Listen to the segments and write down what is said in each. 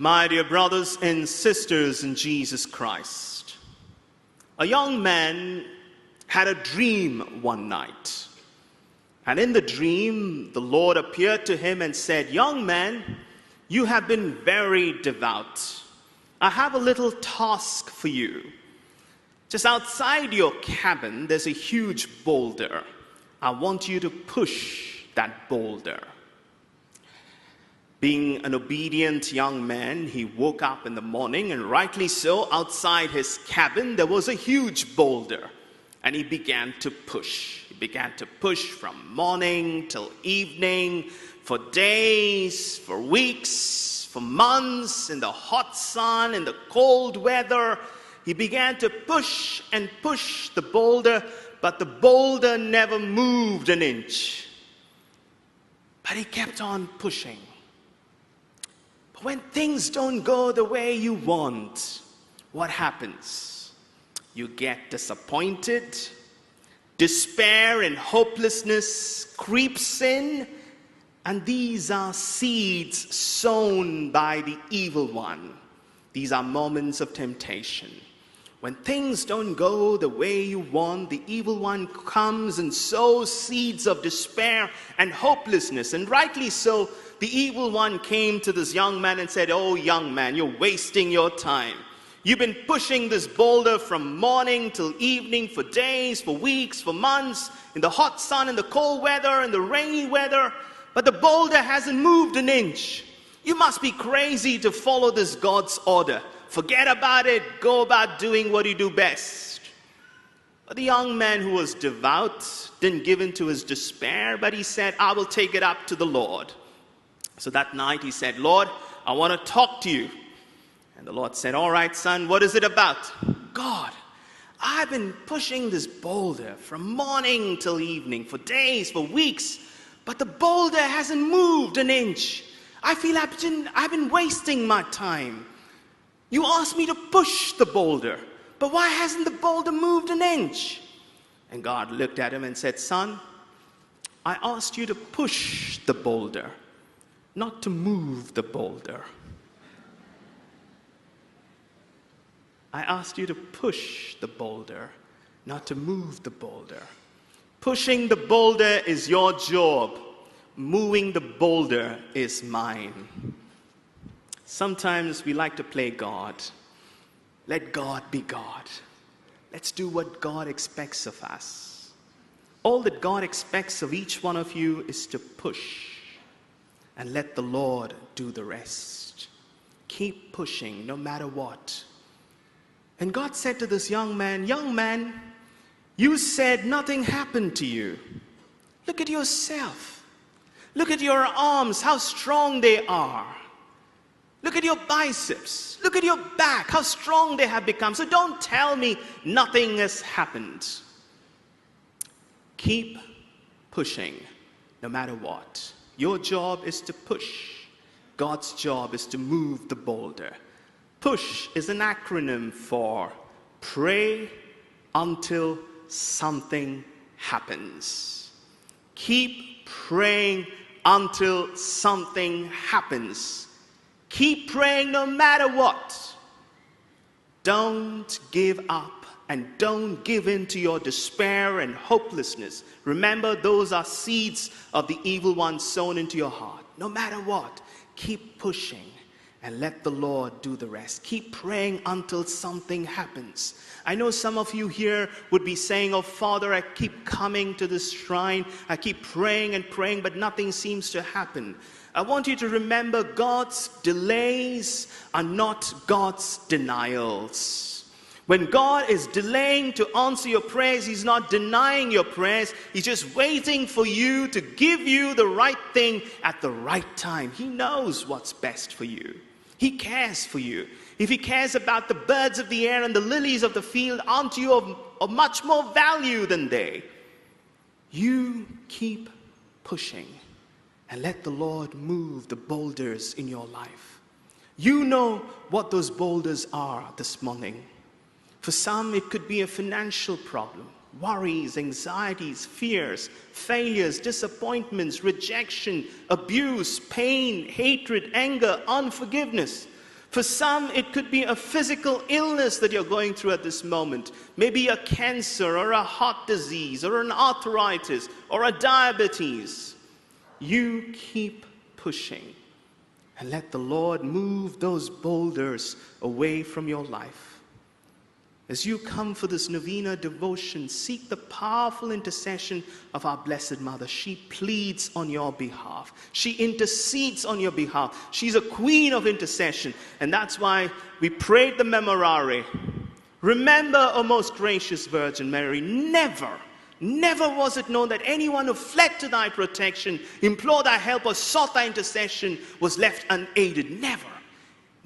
My dear brothers and sisters in Jesus Christ, a young man had a dream one night. And in the dream, the Lord appeared to him and said, "Young man, you have been very devout. I have a little task for you. Just outside your cabin, there's a huge boulder. I want you to push that boulder." Being an obedient young man, he woke up in the morning, and rightly so, outside his cabin, there was a huge boulder. And he began to push. He began to push from morning till evening, for days, for weeks, for months, in the hot sun, in the cold weather. He began to push and push the boulder, but the boulder never moved an inch. But he kept on pushing. But when things don't go the way you want, what happens? You get disappointed. Despair and hopelessness creeps in, and these are seeds sown by the evil one. These are moments of temptation. When things don't go the way you want, the evil one comes and sows seeds of despair and hopelessness. And rightly so, the evil one came to this young man and said, "Oh, young man, you're wasting your time. You've been pushing this boulder from morning till evening for days, for weeks, for months, in the hot sun, in the cold weather, in the rainy weather, but the boulder hasn't moved an inch. You must be crazy to follow this God's order. Forget about it. Go about doing what you do best." But the young man, who was devout, didn't give in to his despair, but he said, "I will take it up to the Lord." So that night he said, "Lord, I want to talk to you." And the Lord said, "All right, son, what is it about?" "God, I've been pushing this boulder from morning till evening, for days, for weeks, but the boulder hasn't moved an inch. I feel I've been wasting my time. You asked me to push the boulder, but why hasn't the boulder moved an inch?" And God looked at him and said, "Son, I asked you to push the boulder, not to move the boulder. I asked you to push the boulder, not to move the boulder. Pushing the boulder is your job. Moving the boulder is mine." Sometimes we like to play God. Let God be God. Let's do what God expects of us. All that God expects of each one of you is to push, and let the Lord do the rest. Keep pushing no matter what. And God said to this young man, "Young man, you said nothing happened to you. Look at yourself. Look at your arms, how strong they are. Look at your biceps. Look at your back, how strong they have become. So don't tell me nothing has happened." Keep pushing no matter what. Your job is to push. God's job is to move the boulder. PUSH is an acronym for pray until something happens. Keep praying until something happens. Keep praying no matter what. Don't give up, and don't give in to your despair and hopelessness. Remember, those are seeds of the evil one sown into your heart. No matter what, keep pushing and let the Lord do the rest. Keep praying until something happens. I know some of you here would be saying, "Oh, Father, I keep coming to this shrine. I keep praying and praying, but nothing seems to happen." I want you to remember, God's delays are not God's denials. When God is delaying to answer your prayers, He's not denying your prayers. He's just waiting for you to give you the right thing at the right time. He knows what's best for you. He cares for you. If He cares about the birds of the air and the lilies of the field, aren't you of much more value than they? You keep pushing and let the Lord move the boulders in your life. You know what those boulders are this morning. For some, it could be a financial problem, worries, anxieties, fears, failures, disappointments, rejection, abuse, pain, hatred, anger, unforgiveness. For some, it could be a physical illness that you're going through at this moment. Maybe a cancer or a heart disease or an arthritis or a diabetes. You keep pushing and let the Lord move those boulders away from your life. As you come for this novena devotion, seek the powerful intercession of our Blessed Mother. She pleads on your behalf. She intercedes on your behalf. She's a queen of intercession. And that's why we prayed the Memorare. Remember, O most gracious Virgin Mary, never was it known that anyone who fled to thy protection, implored thy help, or sought thy intercession was left unaided.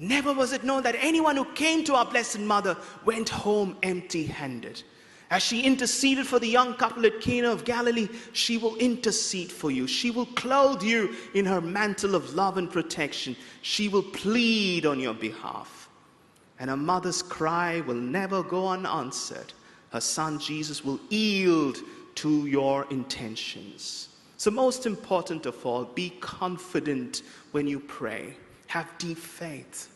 Never was it known that anyone who came to our Blessed Mother went home empty-handed. As she interceded for the young couple at Cana of Galilee, she will intercede for you. She will clothe you in her mantle of love and protection. She will plead on your behalf. And a mother's cry will never go unanswered. Her son Jesus will yield to your intentions. So most important of all, be confident when you pray. Have deep faith.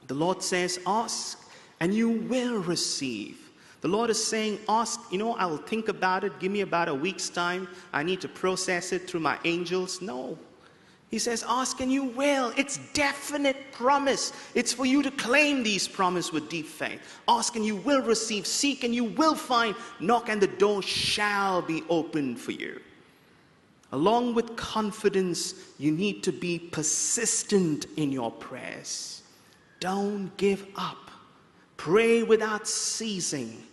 The Lord says, ask and you will receive. The Lord is saying, ask, I will think about it. Give me about a week's time. I need to process it through my angels. No. He says, ask and you will. It's definite promise. It's for you to claim these promises with deep faith. Ask and you will receive. Seek and you will find. Knock and the door shall be opened for you. Along with confidence, you need to be persistent in your prayers. Don't give up. Pray without ceasing.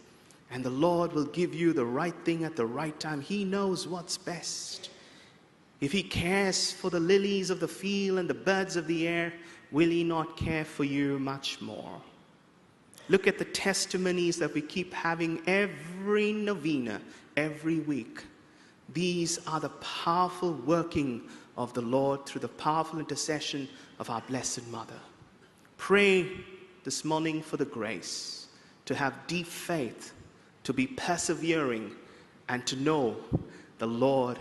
And the Lord will give you the right thing at the right time. He knows what's best. If He cares for the lilies of the field and the birds of the air, will He not care for you much more? Look at the testimonies that we keep having every novena, every week. These are the powerful working of the Lord through the powerful intercession of our Blessed Mother. Pray this morning for the grace to have deep faith, to be persevering, and to know the Lord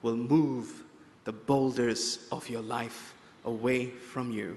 will move the boulders of your life away from you.